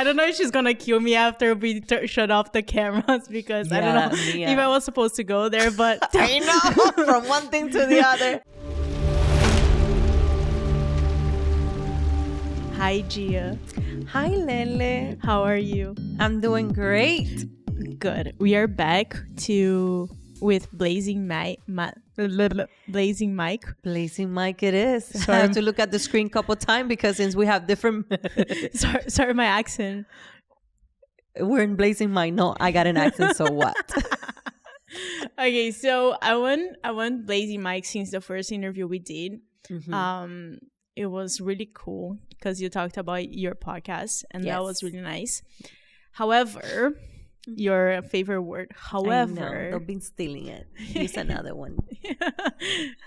I don't know if she's gonna kill me after we shut off the cameras because I don't know if I was supposed to go there, but I know, from one thing to the other. Hi, Gia. Hi, Lele. How are you? I'm doing great. Good. We are back with Blazing Mike. Blazing Mike. Blazing Mike it is. So I have to look at the screen a couple times because since we have different... sorry, my accent. We're in Blazing Mike. No, I got an accent, so what? Okay, so I went Blazing Mike since the first interview we did. Mm-hmm. It was really cool because you talked about your podcast and that was really nice. However, your favorite word, however... Don't be stealing it. Use another one.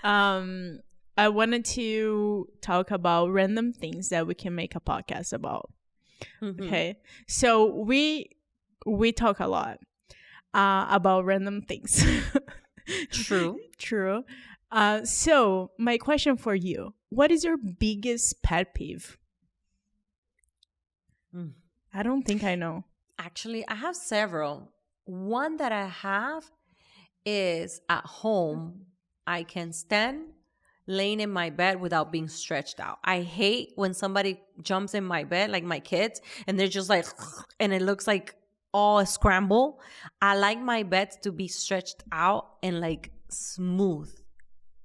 I wanted to talk about random things that we can make a podcast about. Mm-hmm. Okay, so we talk a lot about random things. True. So my question for you, what is your biggest pet peeve? I don't think I know. Actually, I have several. One that I have is at home, I can stand laying in my bed without being stretched out. I hate when somebody jumps in my bed, like my kids, and they're just like, and it looks like all a scramble. I like my bed to be stretched out and like smooth.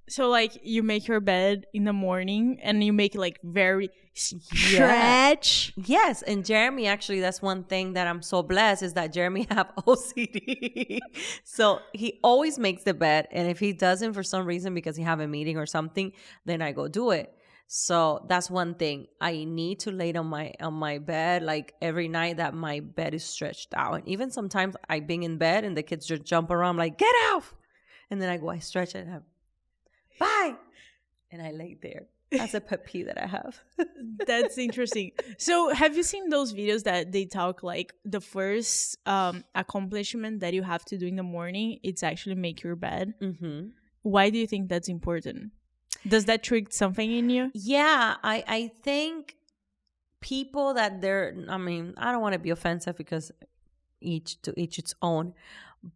So like you make your bed in the morning and you make it like very stretch. Yes. And Jeremy, actually, that's one thing that I'm so blessed is that Jeremy have OCD. So he always makes the bed. And if he doesn't for some reason because he have a meeting or something, then I go do it. So that's one thing. I need to lay on my bed like every night that my bed is stretched out. And even sometimes I being in bed and the kids just jump around like, get out. And then I stretch it and bye. And I lay there. That's a pet peeve that I have. That's interesting. So have you seen those videos that they talk like the first accomplishment that you have to do in the morning? It's actually make your bed. Mm-hmm. Why do you think that's important? Does that trigger something in you? Yeah, I think people that I don't want to be offensive because each to each its own.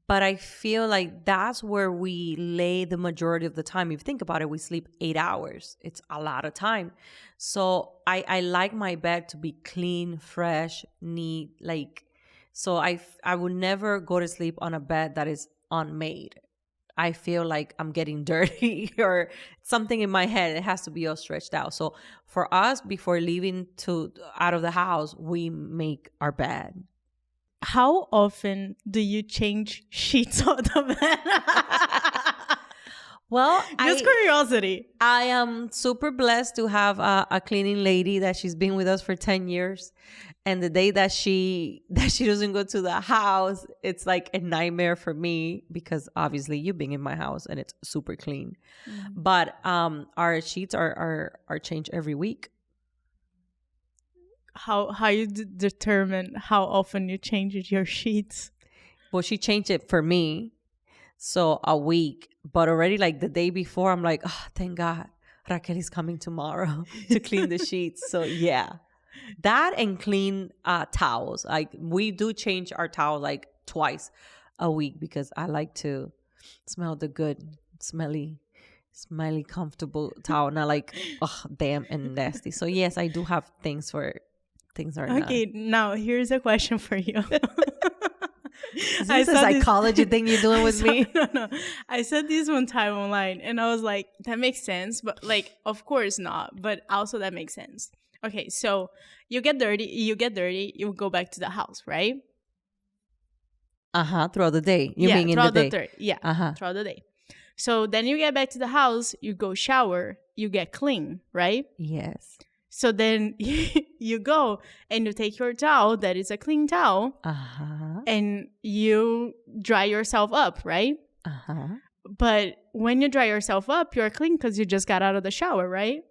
But I feel like that's where we lay the majority of the time. If you think about it, we sleep 8 hours. It's a lot of time. So I like my bed to be clean, fresh, neat. So I would never go to sleep on a bed that is unmade. I feel like I'm getting dirty or something in my head. It has to be all stretched out. So for us, before leaving out of the house, we make our bed. How often do you change sheets on the bed? Well, just curiosity. I am super blessed to have a cleaning lady that she's been with us for 10 years. And the day that she doesn't go to the house, it's like a nightmare for me because obviously you've been in my house and it's super clean. Mm-hmm. But our sheets are changed every week. How you determine how often you change your sheets? Well, she changed it for me, so a week. But already like the day before, I'm like, oh, thank God, Raquel is coming tomorrow to clean the sheets. So yeah, that and clean towels. Like we do change our towels like twice a week because I like to smell the good, smelly, comfortable towel, not like damn and nasty. So yes, I do have things are okay, now here's a question for you. Is this a psychology thing you're doing with me? No. I said this one time online and I was like, that makes sense. But like, of course not. But also that makes sense. Okay, so you get dirty, you go back to the house, right? Throughout the day. You mean in the day? Throughout the day. So then you get back to the house, you go shower, you get clean, right? Yes. So then you go and you take your towel, that is a clean towel, and you dry yourself up, right? But when you dry yourself up, you're clean because you just got out of the shower, right?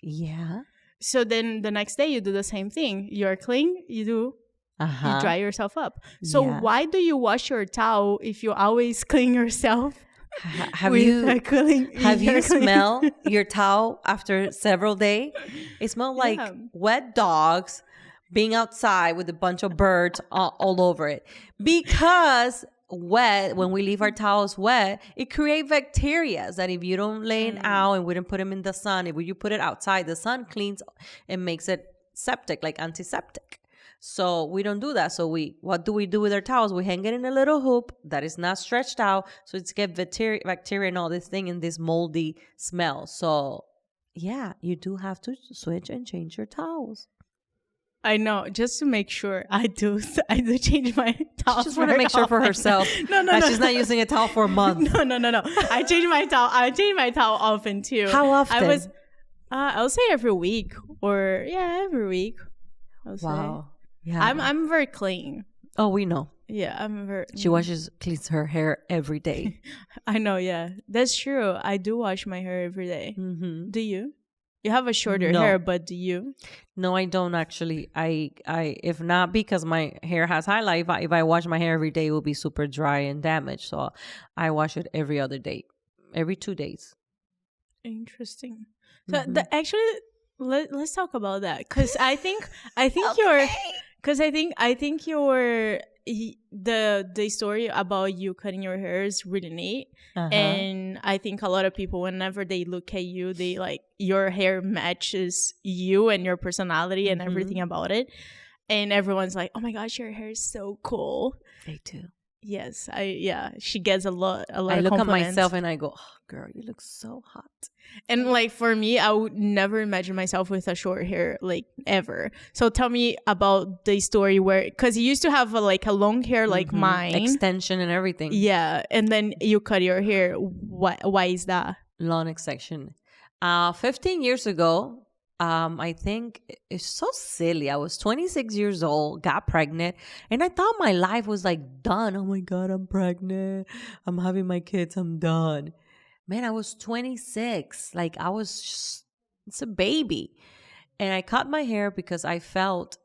Yeah. So then the next day you do the same thing. You're clean, you dry yourself up. So why do you wash your towel if you always clean yourself? Have you smelled your towel after several days? It smells like wet dogs, being outside with a bunch of birds all over it. Because wet, when we leave our towels wet, it creates bacteria that if you don't lay it out and we don't put them in the sun, if you put it outside, the sun cleans and makes it septic, like antiseptic. So we don't do that. So what do we do with our towels? We hang it in a little hoop that is not stretched out, so it's get bacteria and all this thing in this moldy smell. So yeah, you do have to switch and change your towels. I know, just to make sure. I do change my towel. She just want to make sure for herself. No. She's not using a towel for a month. No. I change my towel often too. How often? I'll say every week, or every week. Wow. Yeah. I'm very clean. Oh, we know. Yeah, I'm very. She cleans her hair every day. I know. Yeah, that's true. I do wash my hair every day. Mm-hmm. Do you? You have a shorter hair, but do you? No, I don't actually. I if not, because my hair has highlight, if I wash my hair every day, it will be super dry and damaged. So I wash it every other day, every 2 days. Interesting. So actually, let's talk about that, because I think the story about you cutting your hair is really neat. And I think a lot of people, whenever they look at you, they like your hair matches you and your personality and everything about it, and everyone's like, oh my gosh, your hair is so cool. They do. Yes, she gets a lot of compliments. I look at myself and I go, oh, girl, you look so hot. And like for me, I would never imagine myself with a short hair, like ever. So tell me about the story where, because you used to have a long hair like mine, extension and everything. Yeah, and then you cut your hair. Why is that? Long extension. 15 years ago. I think it's so silly. I was 26 years old, got pregnant, and I thought my life was like done. Oh my God, I'm pregnant. I'm having my kids. I'm done. Man, I was 26. Like it's a baby. And I cut my hair because I felt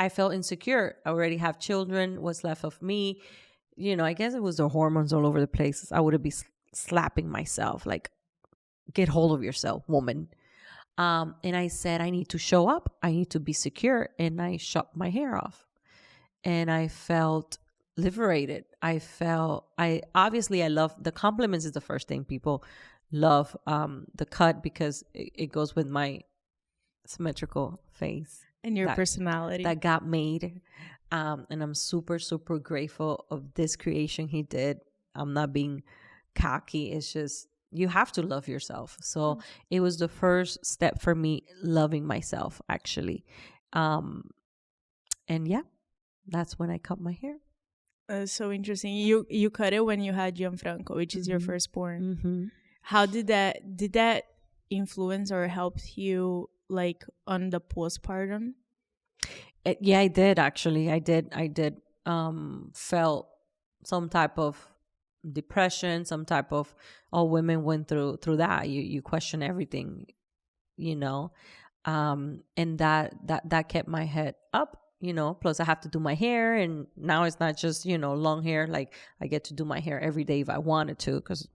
insecure. I already have children. What's left of me? I guess it was the hormones all over the place. I would be slapping myself like, get hold of yourself, woman. And I said, I need to show up. I need to be secure. And I shot my hair off. And I felt liberated. I love the compliments is the first thing people love. The cut, because it goes with my symmetrical face. And your personality. That got made. And I'm super, super grateful of this creation he did. I'm not being cocky. It's just, you have to love yourself. So it was the first step for me loving myself, actually. And yeah, that's when I cut my hair. So interesting. You cut it when you had Gianfranco, which is your firstborn. How did that influence or help you like on the postpartum? Yeah, I did actually. I did. Felt some type of depression, some type of, all women went through that. You question everything, and that kept my head up, plus I have to do my hair, and now it's not just long hair. Like I get to do my hair every day if I wanted to, because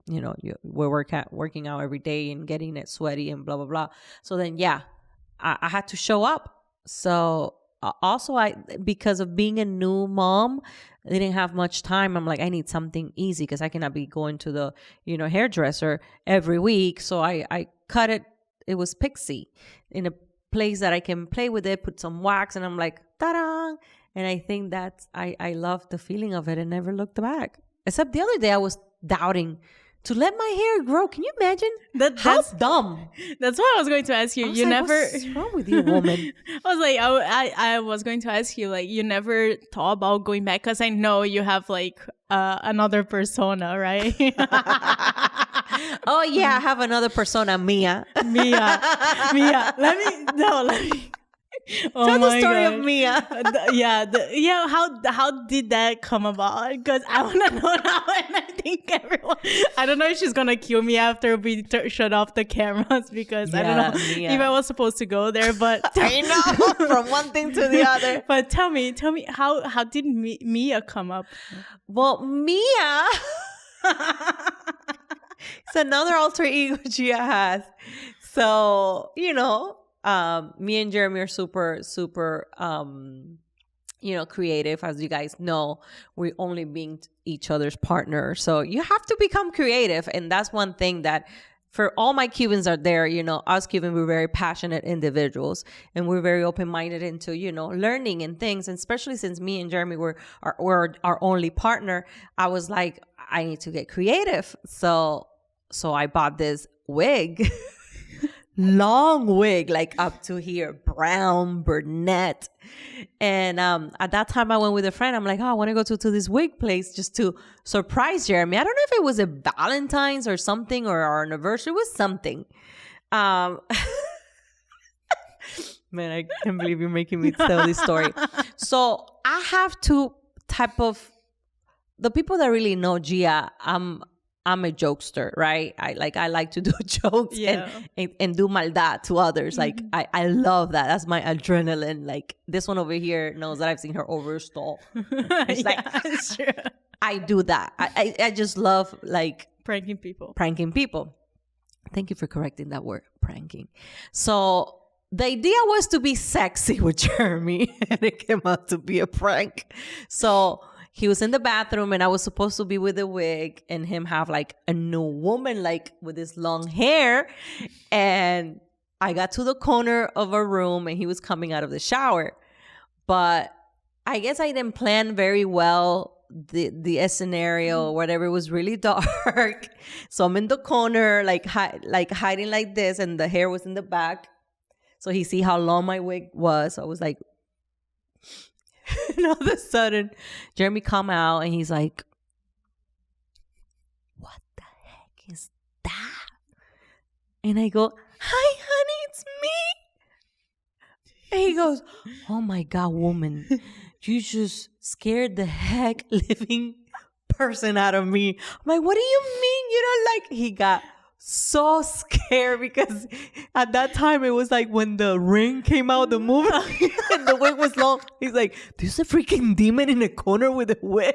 we're working out every day and getting it sweaty and blah blah blah. So then I had to show up. So also because of being a new mom, I didn't have much time. I'm like, I need something easy because I cannot be going to the, hairdresser every week. So I cut it. It was Pixie in a place that I can play with it, put some wax, and I'm like, ta-da! And I think I love the feeling of it and never looked back. Except the other day I was doubting to let my hair grow. Can you imagine? That's dumb. That's what I was going to ask you. You never. What's wrong with you, woman? I was like, I was going to ask you, like, you never thought about going back, because I know you have like another persona, right? Oh yeah, I have another persona, Mia. Mia. Let me. Oh, tell the story God. of Mia. How did that come about? Because I want to know now, and I think everyone. I don't know if she's gonna kill me after we shut off the cameras, because I don't know if I was supposed to go there. But I know, from one thing to the other. But tell me, how did Mia come up? Well, Mia. It's another alter ego Gia has. So, me and Jeremy are super, super, creative. As you guys know, we're only being each other's partner. So you have to become creative. And that's one thing that for all my Cubans out there, us Cubans, we're very passionate individuals and we're very open-minded into, learning and things. And especially since me and Jeremy were our only partner, I was like, I need to get creative. So I bought this wig, long wig, like up to here, brown, brunette. And at that time I went with a friend. I'm like, I want to go to this wig place just to surprise Jeremy. I don't know if it was a Valentine's or something or our anniversary. It was something. Man, I can't believe you're making me tell this story. So I have two type of, the people that really know Gia, I'm a jokester, right? I like to do jokes and do maldad to others. Like I love that. That's my adrenaline. Like this one over here knows that I've seen her overstall. It's true. I do that. I just love like pranking people. Thank you for correcting that word, pranking. So the idea was to be sexy with Jeremy, and it came out to be a prank. So he was in the bathroom and I was supposed to be with a wig and him have like a new woman, like with his long hair. And I got to the corner of a room and he was coming out of the shower. But I guess I didn't plan very well the scenario or whatever. It was really dark. So I'm in the corner, like hiding like this, and the hair was in the back. So he see how long my wig was. So I was like, and all of a sudden, Jeremy come out and he's like, what the heck is that? And I go, hi, honey, it's me. And he goes, oh my God, woman, you just scared the heck living person out of me. I'm like, what do you mean you don't like? He got so scared because at that time it was like when the Ring came out, the movie, and the wig was long. He's like, there's a freaking demon in a corner with a wig.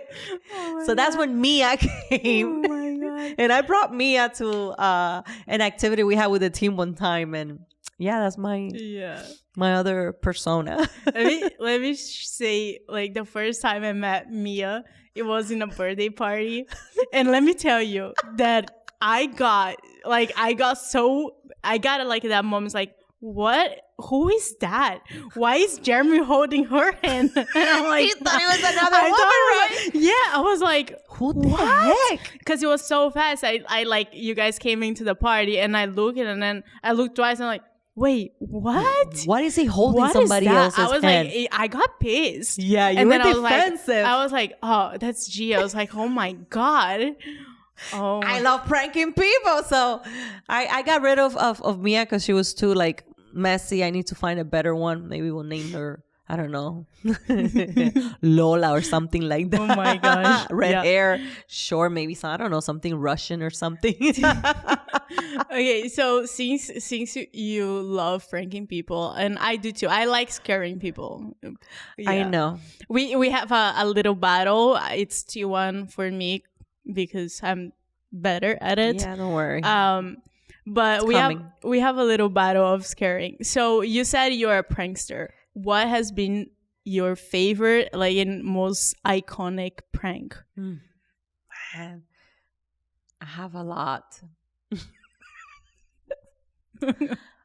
So that's when Mia came. Oh my God. And I brought Mia to an activity we had with the team one time, and yeah, that's my other persona. let me say, like, the first time I met Mia, it was in a birthday party, and let me tell you that I got like that moment, like, what? Who is that? Why is Jeremy holding her hand? And I'm like, you thought it was another woman, right? I was like, who the heck? Because it was so fast. I like, you guys came into the party and I looked and then I looked twice and I'm like, wait, what? What is he holding somebody else's hand? I was like, I got pissed. Yeah, you were defensive. I was like, oh, that's Gia. I was like, oh my God. Oh, I love pranking people. So I got rid of Mia because she was too like messy. I need to find a better one. Maybe we'll name her, I don't know, Lola or something like that. Oh my gosh. Red hair, short, maybe some, I don't know, something Russian or something. Okay, so since you love pranking people, and I do too, I like scaring people. I know. We have a little battle. It's 2-1 for me because I'm better at it. Yeah, don't worry. But we have a little battle of scaring. So you said you're a prankster. What has been your favorite, like, and most iconic prank? Man, I have a lot.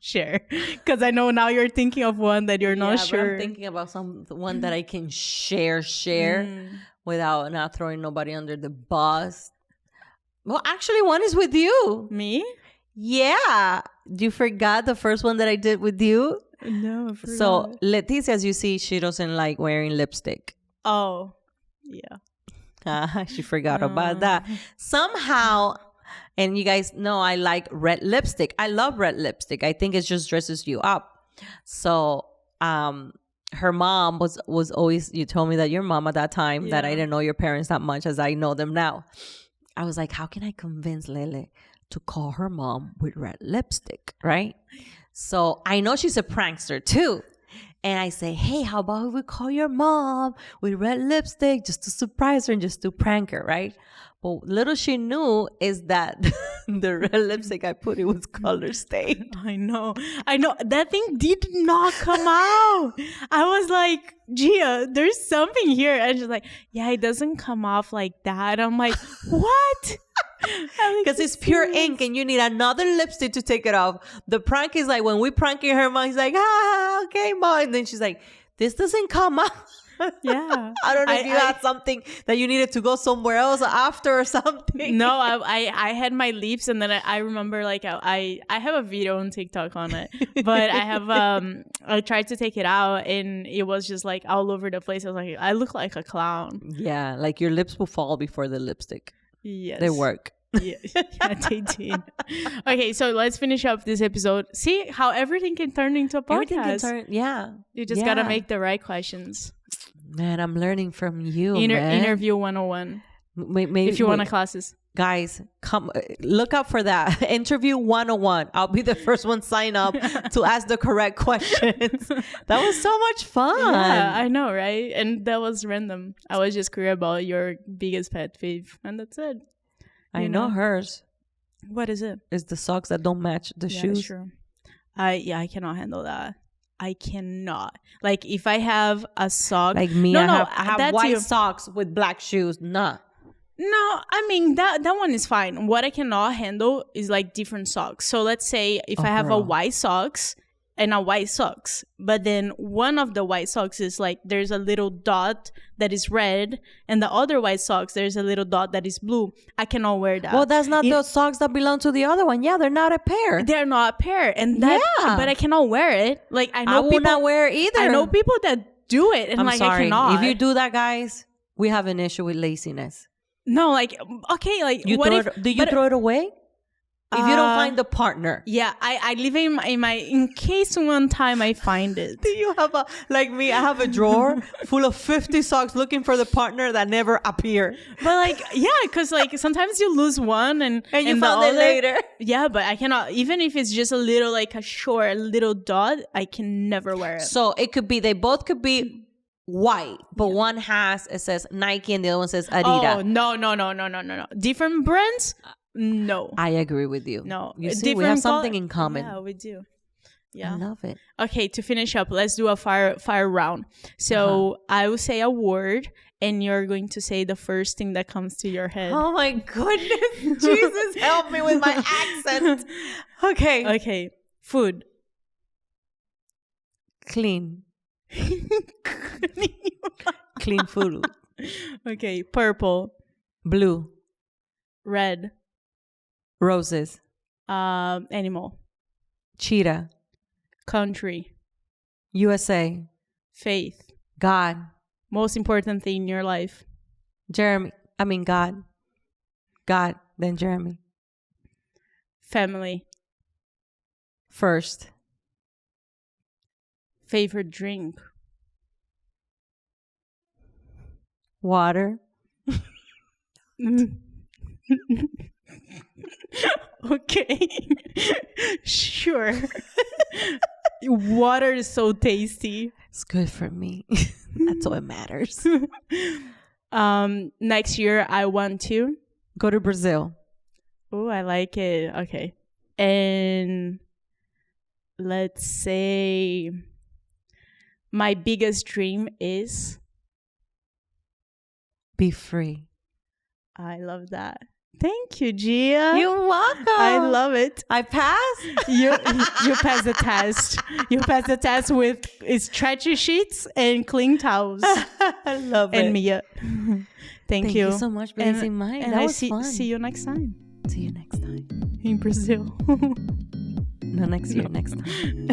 Share, because I know now you're thinking of one that you're not sure. But I'm thinking about one that I can share without not throwing nobody under the bus. Well, actually, one is with you. Me? Yeah. You forgot the first one that I did with you? No, I forgot. So Leticia, as you see, she doesn't like wearing lipstick. Oh, yeah. She forgot about that. Somehow, and you guys know I like red lipstick. I love red lipstick. I think it just dresses you up. So her mom was always, you told me that your mom at that time, that I didn't know your parents that much as I know them now. I was like, how can I convince Lele to call her mom with red lipstick, right? So I know she's a prankster too. And I say, hey, how about we call your mom with red lipstick just to surprise her and just to prank her, right? But little she knew is that the red lipstick I put, it was color stained. I know. That thing did not come out. I was like, Gia, there's something here. And she's like, yeah, it doesn't come off like that. I'm like, what? Because it's pure ink and you need another lipstick to take it off. The prank is like when we pranking her mom, he's like, okay, mom. And then she's like, this doesn't come out. Yeah. I don't know if you had something that you needed to go somewhere else after or something. No, I had my lips, and then I remember like I have a video on TikTok on it, but I have I tried to take it out and it was just like all over the place. I was like, I look like a clown. Yeah, like your lips will fall before the lipstick. Yes, they work. Yeah, they did. Okay, so let's finish up this episode. See how everything can turn into a podcast. You just gotta make the right questions. Man, I'm learning from you, man. Interview 101. Maybe, if you want classes. Guys, come look up for that. Interview 101. I'll be the first one sign up to ask the correct questions. That was so much fun. Yeah, I know, right? And that was random. I was just curious about your biggest pet peeve, and that's it. I know hers. What is it? It's the socks that don't match the shoes. Sure. I cannot handle that. I cannot. Like if I have a sock, like me, I have white socks with black shoes. Nah. No, I mean that one is fine. What I cannot handle is like different socks. So let's say if I have a white socks and a white socks, but then one of the white socks is like there's a little dot that is red, and the other white socks there's a little dot that is blue. I cannot wear that. Well, that's not those socks that belong to the other one. Yeah, they're not a pair. They're not a pair, and that. Yeah. But I cannot wear it. Like I know will not wear it either. I know people that do it, and I'm sorry. I cannot. If you do that, guys, we have an issue with laziness. No, like okay, like you do you throw it away? If you don't find the partner. Yeah, I leave it in case one time I find it. Do you have like me, I have a drawer full of 50 socks looking for the partner that never appear. But like, yeah, because like sometimes you lose one and you found it later. Yeah, but I cannot, even if it's just a little like a little dot, I can never wear it. So it could be, they both could be white, but one it says Nike and the other one says Adidas. Oh, no. Different brands? No. I agree with you. No. You see, we have something in common. Yeah, we do. Yeah. I love it. Okay, to finish up, let's do a fire round. So I will say a word and you're going to say the first thing that comes to your head. Oh my goodness. Jesus, help me with my accent. Okay. Food. Clean. Clean food. Okay. Purple. Blue. Red. Roses. Animal. Cheetah. Country. USA. Faith. God. Most important thing in your life. God. God, then Jeremy. Family. First. Favorite drink. Water. Okay. Sure. Water is so tasty. It's good for me. That's all it matters. Next year I want to go to Brazil. Oh, I like it. Okay. And let's say my biggest dream is be free. I love that. Thank you, Gia. You're welcome. I love it. I passed. You passed the test. You passed the test with stretchy sheets and clean towels. I love it. And Mia. Thank you. Thank you so much for using mine. And that was fun. See you next time. See you next time. In Brazil. No, next year, next time.